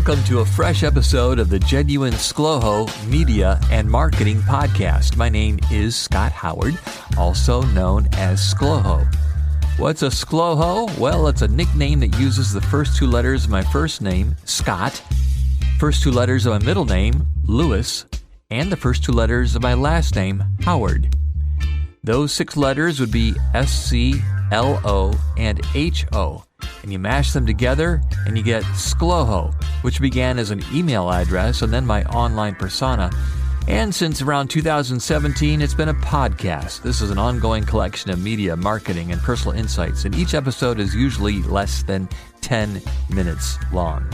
welcome to a fresh episode of the Genuine ScLoHo Media and Marketing Podcast. My name is Scott Howard, also known as ScLoHo. What's a ScLoHo? Well, it's a nickname that uses the first two letters of my first name, Scott, first two letters of my middle name, Lewis, and the first two letters of my last name, Howard. Those six letters would be ScLo and HO. And you mash them together and you get ScLoHo, which began as an email address and then my online persona. And since around 2017, it's been a podcast. This is an ongoing collection of media, marketing, and personal insights, and each episode is usually less than 10 minutes long.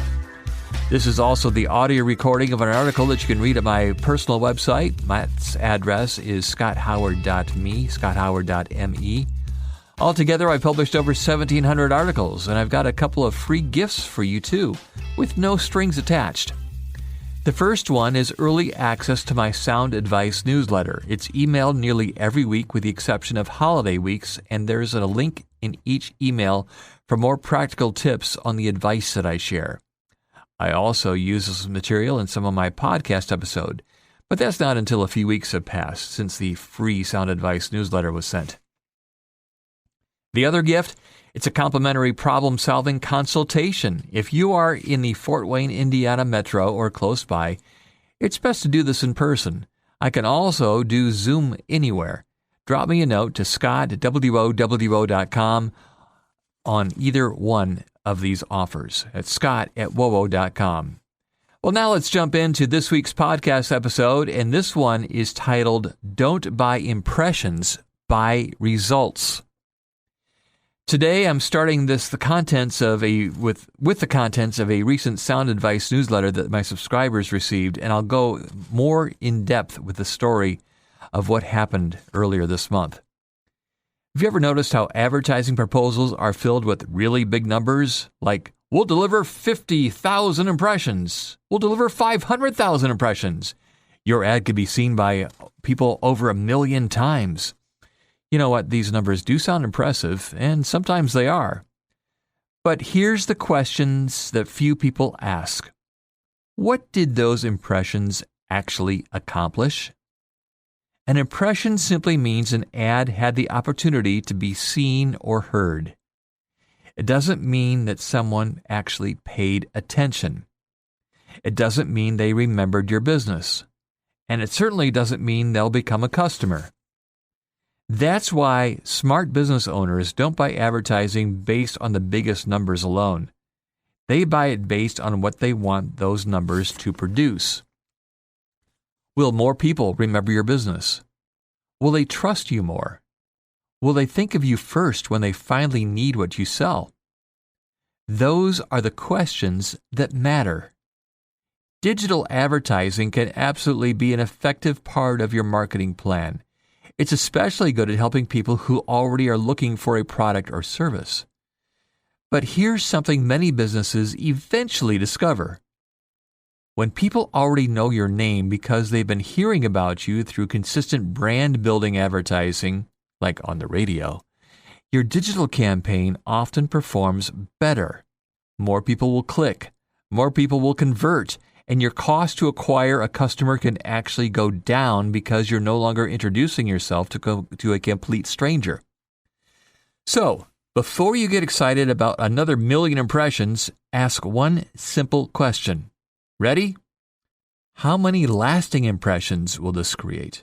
This is also the audio recording of an article that you can read at my personal website. My address is scotthoward.me, scotthoward.me. Altogether, I've published over 1,700 articles, and I've got a couple of free gifts for you too, with no strings attached. The first one is early access to my Sound Advice newsletter. It's emailed nearly every week with the exception of holiday weeks, and there's a link in each email for more practical tips on the advice that I share. I also use this material in some of my podcast episodes, but that's not until a few weeks have passed since the free Sound Advice newsletter was sent. The other gift, it's a complimentary problem-solving consultation. If you are in the Fort Wayne, Indiana metro or close by, it's best to do this in person. I can also do Zoom anywhere. Drop me a note to scott@wowo.com on either one of these offers at scott@wowo.com. Well, now let's jump into this week's podcast episode, and this one is titled, Don't Buy Impressions, Buy Results. Today, I'm starting with the contents of a recent Sound Advice newsletter that my subscribers received, and I'll go more in depth with the story of what happened earlier this month. Have you ever noticed how advertising proposals are filled with really big numbers? Like, we'll deliver 50,000 impressions. We'll deliver 500,000 impressions. Your ad could be seen by people over 1 million times. You know what? These numbers do sound impressive, and sometimes they are. But here's the questions that few people ask. What did those impressions actually accomplish? An impression simply means an ad had the opportunity to be seen or heard. It doesn't mean that someone actually paid attention. It doesn't mean they remembered your business. And it certainly doesn't mean they'll become a customer. That's why smart business owners don't buy advertising based on the biggest numbers alone. They buy it based on what they want those numbers to produce. Will more people remember your business? Will they trust you more? Will they think of you first when they finally need what you sell? Those are the questions that matter. Digital advertising can absolutely be an effective part of your marketing plan. It's especially good at helping people who already are looking for a product or service. But here's something many businesses eventually discover. When people already know your name because they've been hearing about you through consistent brand-building advertising, like on the radio, your digital campaign often performs better. More people will click, more people will convert, and your cost to acquire a customer can actually go down because you're no longer introducing yourself to a complete stranger. So, before you get excited about another 1 million impressions, ask one simple question. Ready? How many lasting impressions will this create?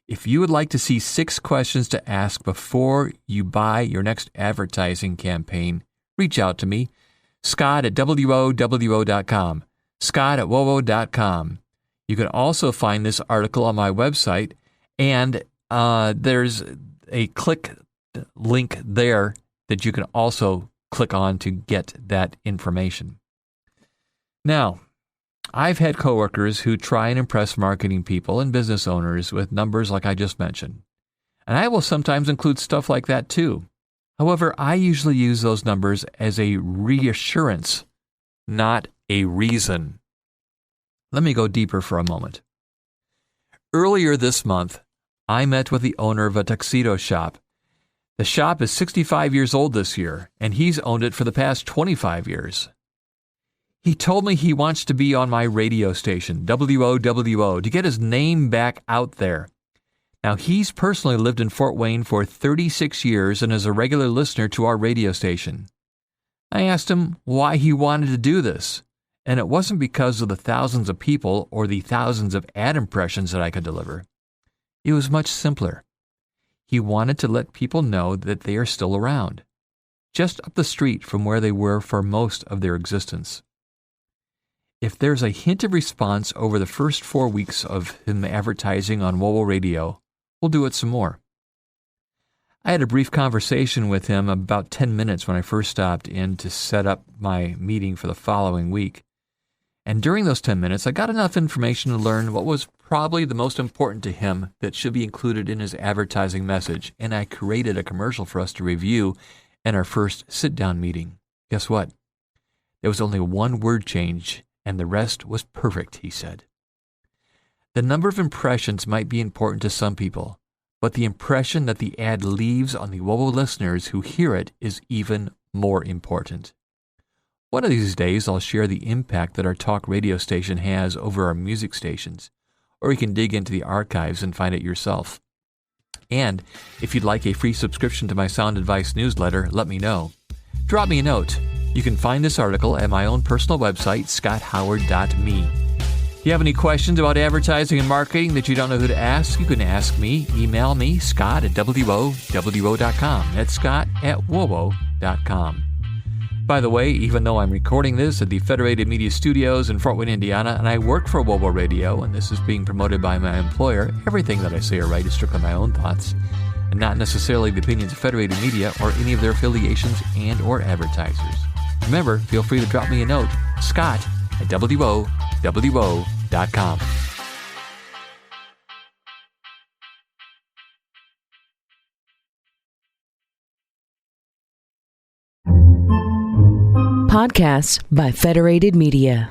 If you would like to see 6 questions to ask before you buy your next advertising campaign, reach out to me, scott@wowo.com. scott@wowo.com. You can also find this article on my website, and there's a click link there that you can also click on to get that information. Now, I've had coworkers who try and impress marketing people and business owners with numbers like I just mentioned, and I will sometimes include stuff like that too. However, I usually use those numbers as a reassurance, not a reason. Let me go deeper for a moment. Earlier this month, I met with the owner of a tuxedo shop. The shop is 65 years old this year, and he's owned it for the past 25 years. He told me he wants to be on my radio station, WOWO, to get his name back out there. Now, he's personally lived in Fort Wayne for 36 years and is a regular listener to our radio station. I asked him why he wanted to do this, and it wasn't because of the thousands of people or the thousands of ad impressions that I could deliver. It was much simpler. He wanted to let people know that they are still around, just up the street from where they were for most of their existence. If there's a hint of response over the first 4 weeks of him advertising on WOWO Radio, we'll do it some more. I had a brief conversation with him about 10 minutes when I first stopped in to set up my meeting for the following week. And during those 10 minutes, I got enough information to learn what was probably the most important to him that should be included in his advertising message, and I created a commercial for us to review in our first sit-down meeting. Guess what? There was only one word change, and the rest was perfect, he said. The number of impressions might be important to some people, but the impression that the ad leaves on the WOWO listeners who hear it is even more important. One of these days, I'll share the impact that our talk radio station has over our music stations, or you can dig into the archives and find it yourself. And if you'd like a free subscription to my Sound Advice newsletter, let me know. Drop me a note. You can find this article at my own personal website, scotthoward.me. If you have any questions about advertising and marketing that you don't know who to ask, you can ask me. Email me, scott@WOWO.com. That's scott@WOWO.com. By the way, even though I'm recording this at the Federated Media Studios in Fort Wayne, Indiana, and I work for WOWO Radio, and this is being promoted by my employer, everything that I say or write is strictly my own thoughts, and not necessarily the opinions of Federated Media or any of their affiliations and or advertisers. Remember, feel free to drop me a note, scott@WOWO.com. Podcasts by Federated Media.